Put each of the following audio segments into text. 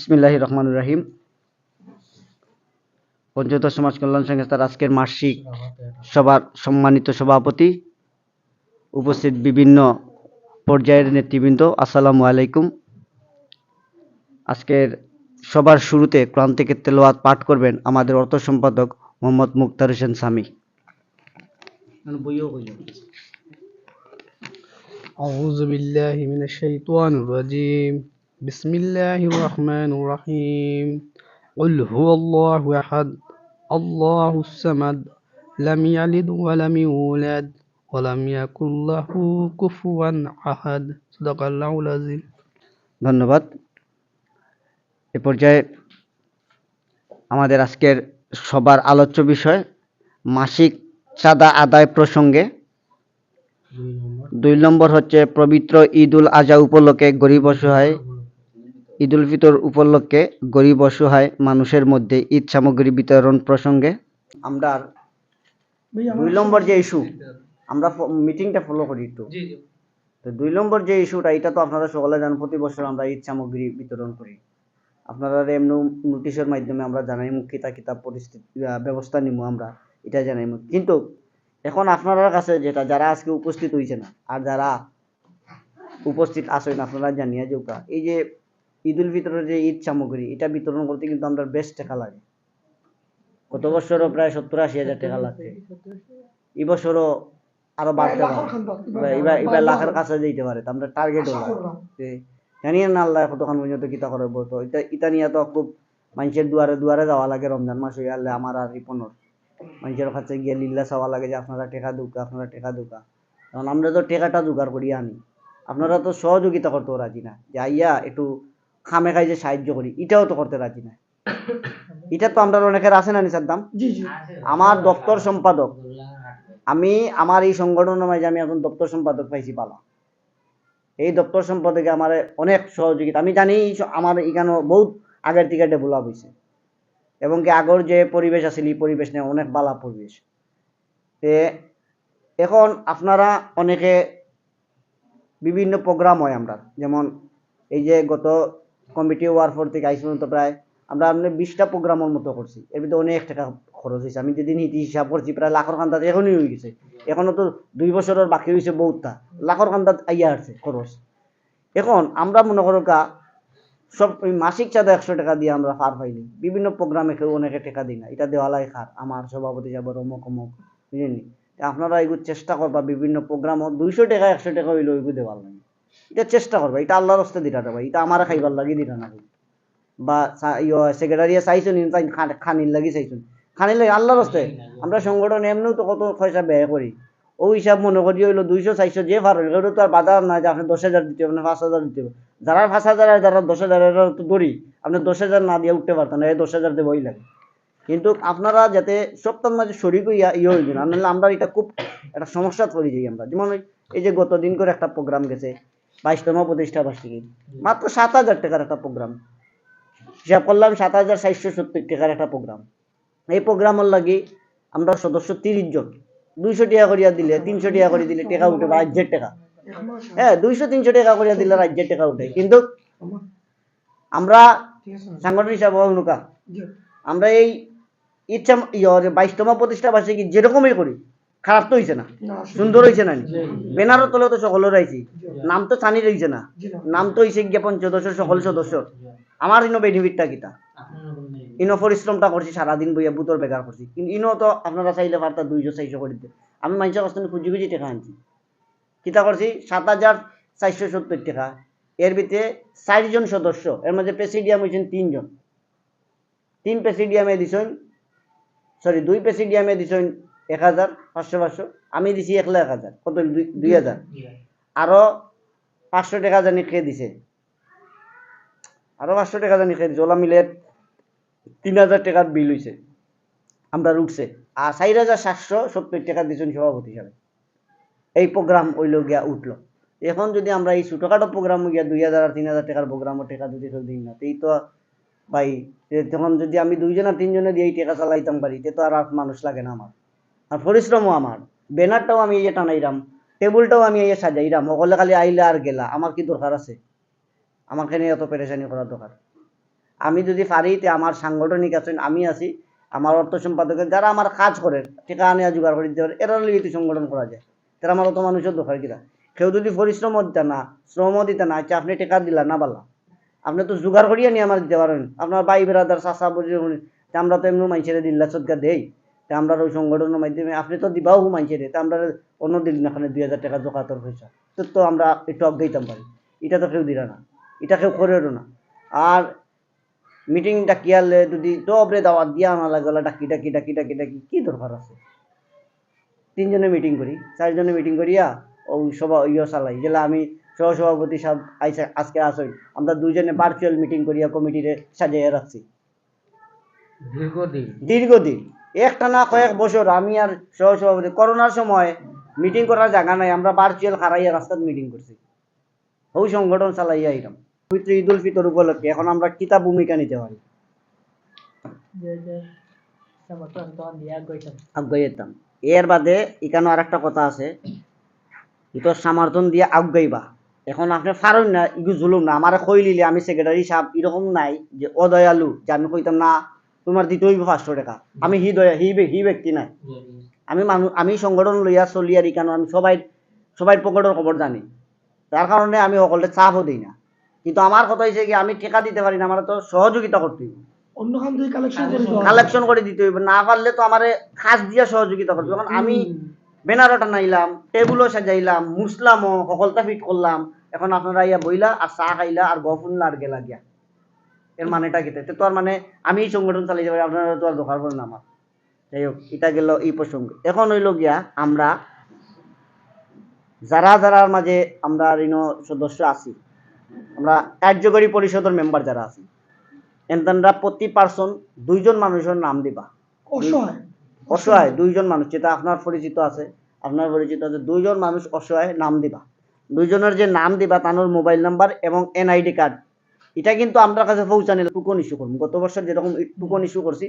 বিসমিল্লাহির রহমানির রহিম। পঞ্চগড় সমাজ কল্যাণ সংস্থার আজকের মাসিক সভার সম্মানিত সভাপতি, উপস্থিত বিভিন্ন পর্যায়ের নেতৃবৃন্দ, আসসালামু আলাইকুম। আজকের সবার শুরুতে কোরআন থেকে তেলাওয়াত পাঠ করবেন আমাদের অর্থ সম্পাদক মোহাম্মদ মুক্তার হোসেন সামি। أعوذ بالله من الشيطان الرجيم بسم الله الرحمن الرحيم قل هو الله أحد الله الصمد لم يلد ولم يولد ولم يكن له كفوا أحد صدق الله العظيم। ধন্যবাদ। এ পর্যায়ে আমাদের আজকের সবার আলোচ্য বিষয় মাসিক চাঁদা আদায় প্রসঙ্গে 2 নম্বর হচ্ছে পবিত্র ঈদ উল আজহা উপলক্ষে গরিব অসহায় ঈদ উল ফিতর উপলক্ষে গরিব অসহায় মানুষের মধ্যে ঈদ সামগ্রী বিতরণ প্রসঙ্গে আমরা 2 নম্বর যে ইস্যু আমরা মিটিংটা ফলো করি একটু। তো 2 নম্বর যে ইস্যুটা, এটা তো আপনারা সকলে জানেন, প্রতি বছর আমরা ঈদ সামগ্রী বিতরণ করি। আপনারা এমনি নোটিশের মাধ্যমে আমরা জানাই কিতাব পরিস্থিতি ব্যবস্থা নিব, আমরা এটা জানাই। কিন্তু এখন আপনার কাছে যেটা, যারা আজকে উপস্থিত হয়েছে না আর যারা উপস্থিত আসেন, আপনারা জানিয়ে যে এই যে ঈদ উল ফিতরের যে ঈদ সামগ্রী, এটা বিতরণ করতে কিন্তু আমরা বেশ টাকা লাগে। গত বছরও প্রায় 70-80 হাজার টাকা লাগছে, এই বছরও আরো বাড়তে পারে, এবার লাখের কাছে যেতে পারে। আমরা টার্গেটও জানিয়ে না আল্লাহ কতক্ষণ পর্যন্ত কিতা করব। তো এটা নিয়ে তো খুব মানুষের দুয়ারে দুয়ারে যাওয়া লাগে। রমজান মাস হয়ে গেলে আমার আর রিপনের মানুষের কাছে গিয়ে লিল্লা চাওয়া লাগে যে আপনারা টেকা দুকা, আপনারা টেকা দুকা। কারণ আমরা তো টেকাটা জোগাড় করি আনি, আপনারা তো সহযোগিতা করতেও রাজি না, যে আইয়া একটু খামে খাই যে সাহায্য করি, এটাও তো করতে রাজি না। এটা তো আমরা অনেকের আছে না নিসার দাম। আমার দপ্তর সম্পাদক, আমি আমার এই সংগঠনের মাঝে আমি এখন দপ্তর সম্পাদক পাইছি পালা। এই দপ্তর সম্পাদকে আমার অনেক সহযোগিতা, আমি জানি আমার এখানে বহুত আগের থেকে ডেভেলপ হয়েছে, এবং কি আগর যে পরিবেশ আছে এই পরিবেশ নিয়ে অনেক বালা পরিবেশ। তে এখন আপনারা অনেকে বিভিন্ন প্রোগ্রাম হয় আমরা, যেমন এই যে গত কমিটি ওয়ার ফোর থেকে আইস পর্যন্ত প্রায় আমরা 20টা প্রোগ্রামের মতো করছি। এর ভিতরে অনেক টাকা খরচ হয়েছে। আমি যেদিন হিসাব করছি প্রায় লাখের খান্দাত এখনই হয়ে গেছে। এখনো তো 2 বছরের বাকি হয়েছে বহুতটা, লাখের খান্দাত আইয়া আসছে খরচ। এখন আমরা মনে করো সব মাসিক চাঁদা 100 টাকা দিয়ে আমরা পার পাইনি। বিভিন্ন প্রোগ্রামে কেউ অনেকে টাকা দিই না, এটা দেওয়ালাই খার আমার সভাপতি যাব অমুক অমুক, বুঝলেনি। আপনারা এগুলো চেষ্টা করবা, বিভিন্ন প্রোগ্রাম 200 টাকা 100 টাকা হইলে ওইগুলো দেওয়ার লাগে, এটা চেষ্টা করবা। এটা আল্লাহর রাস্তায় দিটা দেবা, এটা আমার খাইবার লাগি দিটা না, বা সেক্রেটারিয়া চাইছো নি খানির লাগি চাইছো, খানির লাগে আল্লাহর রাস্তায়। আমরা সংগঠন এমনিও তো কত পয়সা ব্যয় করি, ওই হিসাব মনে করি হইলো 200-400 যে পারেন, এগুলো তো আর বাজার না যে আপনি 10,000 দিতে হবে না 5,000 দিতে হবে। যারা 5,000 আর যারা 10,000 তো দড়ি, আপনি 10,000 না দিয়ে উঠতে পারতেন না, এই 10,000 দিয়ে বই লাগে। কিন্তু আপনারা যাতে সপ্তাহের মাঝে শরীর হইবেন, আর নাহলে আমরা এটা খুব একটা সমস্যা পড়ে যাই আমরা। যেমন এই যে গত দিন করে একটা প্রোগ্রাম গেছে 22তম প্রতিষ্ঠা বার্ষিকী, মাত্র 7,000 টাকার একটা প্রোগ্রাম হিসাব করলাম, 7,470 টাকার একটা প্রোগ্রাম। এই প্রোগ্রামের লাগি আমরা সদস্য 30 জন, 200 টাকা করিয়া দিলে 300 টাকা করে দিলে টাকা উঠে রাজ্যের টাকা। হ্যাঁ, 200-300 টাকা করিয়া দিলে রাজ্যের টাকা উঠে। কিন্তু আমরা সাংগঠনিক হিসাবে অনুকা আমরা এই ইচ্ছা 22তম প্রতিষ্ঠা বার্ষিকী যেরকমই করি, খারাপ তো হয়েছে না, সুন্দর হয়েছে না, ব্যানারও তলে তো সকলের আইছি, নাম তো ছানি রয়েছে না, নাম তো হয়েছে গিয়ে পঞ্চদশ সকল সদস্য। আমার ইনো বেনিফিটটা কিতা, ইনো পরিশ্রমটা করছি সারাদিন বইয়া বুতর বেকার করছি, কিন্তু ইনো তো আপনারা চাইলে পারতা 200-400 করে দিতে। আমি মানুষের কাছ থেকে খুঁজি খুঁজি টাকা আনছি, কিতা করছি 7,470 টাকা। এর ভিতরে 4 জন সদস্য, এর মধ্যে প্রেসিডিয়াম হয়েছেন 3 জন, 3 প্রেসিডিয়ামে দিছেন, সরি 2 প্রেসিডিয়ামে দিছেন 1,500, আমি দিছি 1,00,000, কত 2,000, আরো 500 টাকা জানি খেয়ে দিছে, আরো 500 টাকা জানি খেয়ে দিছে, ওলা মিলে 3,000 টাকার বিল হয়েছে আমরা উঠছে। আর 4,770 টাকা দিয়েছেন সভাপতি হিসাবে। এই প্রোগ্রাম ওইল গিয়া উঠলো। এখন যদি আমরা এই ছোটখাটো প্রোগ্রাম গিয়া 2,000 আর 3,000 টাকার প্রোগ্রামও টাকা যদি দিই না, এই তো ভাই, তখন যদি আমি 2 জন আর 3 জনে দিয়ে এই টাকা চালাইতাম পারি, তো আর মানুষ লাগে না আমার, আর পরিশ্রমও আমার। ব্যানারটাও আমি এই টানাইরাম, টেবিলটাও আমি এই সাজাইরাম, সকলে খালি আইলে আর গেলা, আমার কি দরকার আছে? আমাকে নিয়ে এত পেরেশানি করার দরকার? আমি যদি পারি তে আমার সাংগঠনিক আছেন, আমি আছি, আমার অর্থ সম্পাদকের যারা আমার কাজ করে টিকা আনিয়া জোগাড় করে দিতে পারে, এরা লিয়ে তো সংগঠন করা যায়। তারা আমার অত মানুষের দরকার কিনা। কেউ যদি পরিশ্রমও দিতে না, শ্রমও দিতে না, আচ্ছা আপনি টিকা দিলা না পারলা, আপনি তো জোগাড় করিয়া নিয়ে আমার দিতে পারেন। আপনার ভাই বেড়াদার চাষা বুঝি, আমরা তো এমনি মানুষের দিল্লা সদকা দেই, তা আমরা ওই সংগঠনের মাধ্যমে আপনি তো দিবাও মানুষের, তা আমরা অন্য দিন এখানে 2000 টাকা জোগাতর পয়সা তো আমরা একটু দিতাম পারি। এটা তো কেউ দিলা না, এটা কেউ করেও না। আর মিটিং ডাকিয়ালে যদি টবরে দাওয়াত দিয়া আনা লাগে, ডাকি ডাকি ডাকি ডাকি ডাকি কি দরকার আছে? 3 জনে মিটিং করি, 4 জনে মিটিং করিয়া ওই সভা ইয়ে চালাই, যেটা আমি সহসভাপতি সাহেব আজকে আসই, আমরা 2 জনে ভার্চুয়াল মিটিং করিয়া কমিটিরে সাজাইয়া রাখছি দীর্ঘদিন, একটা না কয়েক বছর। আমি আর সহসভাপতি করোনার সময় মিটিং করার জায়গা নাই, আমরা ভার্চুয়াল হারাইয়া রাস্তায় মিটিং করছি, ওই সংগঠন চালাইয়া এরকম। পবিত্র ঈদ উল ফিতর উপলক্ষে এখন আমরা কিতা ভূমিকা নিতে পারি? আগাইতাম। এর বাদে এখানে আর একটা কথা আছে, ইতর সমর্থন দিয়ে আগাইবা। এখন আপনি পারেন না, ইগু জুলুম না, আমার কই লিলে আমি সেক্রেটারি সাহেব এরকম নাই যে অদয়ালু, যে আমি কইতাম না তোমার দিতে হইব 500 টাকা, আমি হি ব্যক্তি নাই। আমি সংগঠন লইয়া চলি আর কেন আমি সবাই পকেটের খবর জানি, তার কারণে আমি সকলে চাপও দিই না। কিন্তু আমার কথা হয়েছে কি, আমি টেকা দিতে পারি না, আমার তো সহযোগিতা করতে হইব, কালেকশন করে দিতে হইব, না পারলে তো আমার খাস দিয়া সহযোগিতা করতে। যখন আমি ব্যানারও টানাইলাম, টেবিলও সাজাইলাম, মুসলামও সকলটা ফিট করলাম, এখন আপনারা ইয়া বইলা আর চা খাইলা আর গফুনলা আর গেলা গিয়া, এর মানেটা কি? তো আর মানে আমি এই সংগঠন চালাই যাবো, আপনারা তো আর দরকার পড়ে না আমার। যাই হোক, এটা গেল এই প্রসঙ্গে। এখন হইল গিয়া আমরা যারা মাঝে আমরা ঋণ সদস্য আছি, আমরা কার্যকরী পরিষদের মেম্বার যারা আছি, এনতানরা প্রতি পার্সন 2 জন মানুষের নাম দিবা। অসহায় 2 জন মানুষ, যেটা আপনার পরিচিত আছে, 2 জন মানুষ অসহায় নাম দিবা। 2 জনের যে নাম দিবা তানোর মোবাইল নাম্বার এবং এনআইডি কার্ড, এটা কিন্তু আমরা কাছে পৌঁছানি টুকন ইস্যু করবো। গত বছর যেরকম টুকন ইস্যু করছি,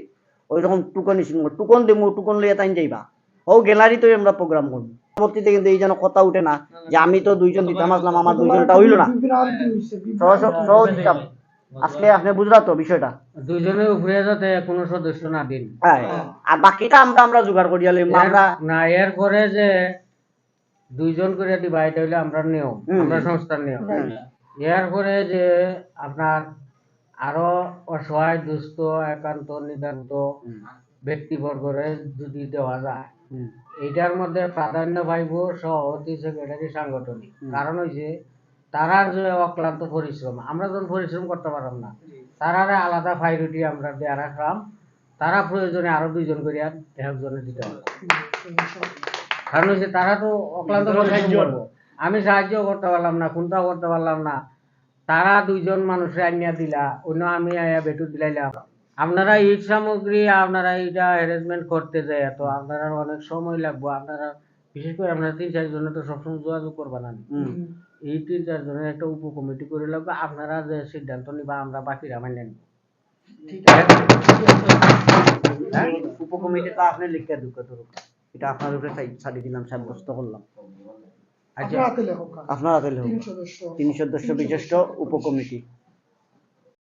ওই রকম টুকন ইস্যু টুকন দেবো, টুকন লইয়া তাই যাইবা, ও গ্যালারিতে আমরা প্রোগ্রাম করবো। পরবর্তীতে কিন্তু এই যেন কথা উঠে না যে আমি তো 2 জন দিতাম আসলাম, আমার 2 জনটা হইল না, সহজ দিতাম। আজকে আপনি বুঝলা তো বিষয়টা, 2 জনের উপরে যাতে কোনো সদস্য না দিন। হ্যাঁ, আর বাকিটা আমরা জোগাড় করিয়া লইম। আমরা না, এর পরে যে 2 জন করে দিবা, এটা হইলে আমরা নিয়ম, আমরা সংস্থার নিয়ম। এর পরে যে আপনার আরো অসহায়, দুস্থ, একান্ত, নিতান্ত ব্যক্তিবর্গরে যদি দেওয়া যায়, এইটার মধ্যে প্রাধান্য পাইব সভাপতি, সেক্রেটারি, সাংগঠনিক। কারণ হইছে তারা যে অক্লান্ত পরিশ্রম, আমরা যখন পরিশ্রম করতে পারলাম না, তারারে আলাদা প্রায়োরিটি আমরা দেয়া রাখলাম। তারা প্রয়োজনে আরো 2 জন করিয়া একজনে দিতে হবে। কারণ হচ্ছে তারা তো অক্লান্ত পরিশ্রম করবো, আমি সাহায্য করতে পারলাম না, কোনটাও করতে পারলাম না, তারা 2 জন মানুষের আনিয়া দিলা, অন্য আমি আয়া বেটু দিলাইলাম। আপনারা ঈদ সামগ্রী আপনারা এইটা অ্যারেঞ্জমেন্ট করতে যায়, তো আপনারা অনেক সময় লাগবে। আপনারা বিশেষ করে আপনারা 3-4 জনে তো সবসময় যোগাযোগ করবা না, এই 3-4 জনের একটা উপকমিটি করে লাগবে। আপনারা যে সিদ্ধান্ত নিবা, আমরা বাকিরা মাইনে নিব। উপকমিটিটা আপনি লিখে ঢুকে ধরুন, এটা আপনার উপরে ছাড়িয়ে দিলাম, সাব্যস্ত করলাম। আচ্ছা, আপনার হাতে লেখক, 3 সদস্য বিশিষ্ট উপকমিটি।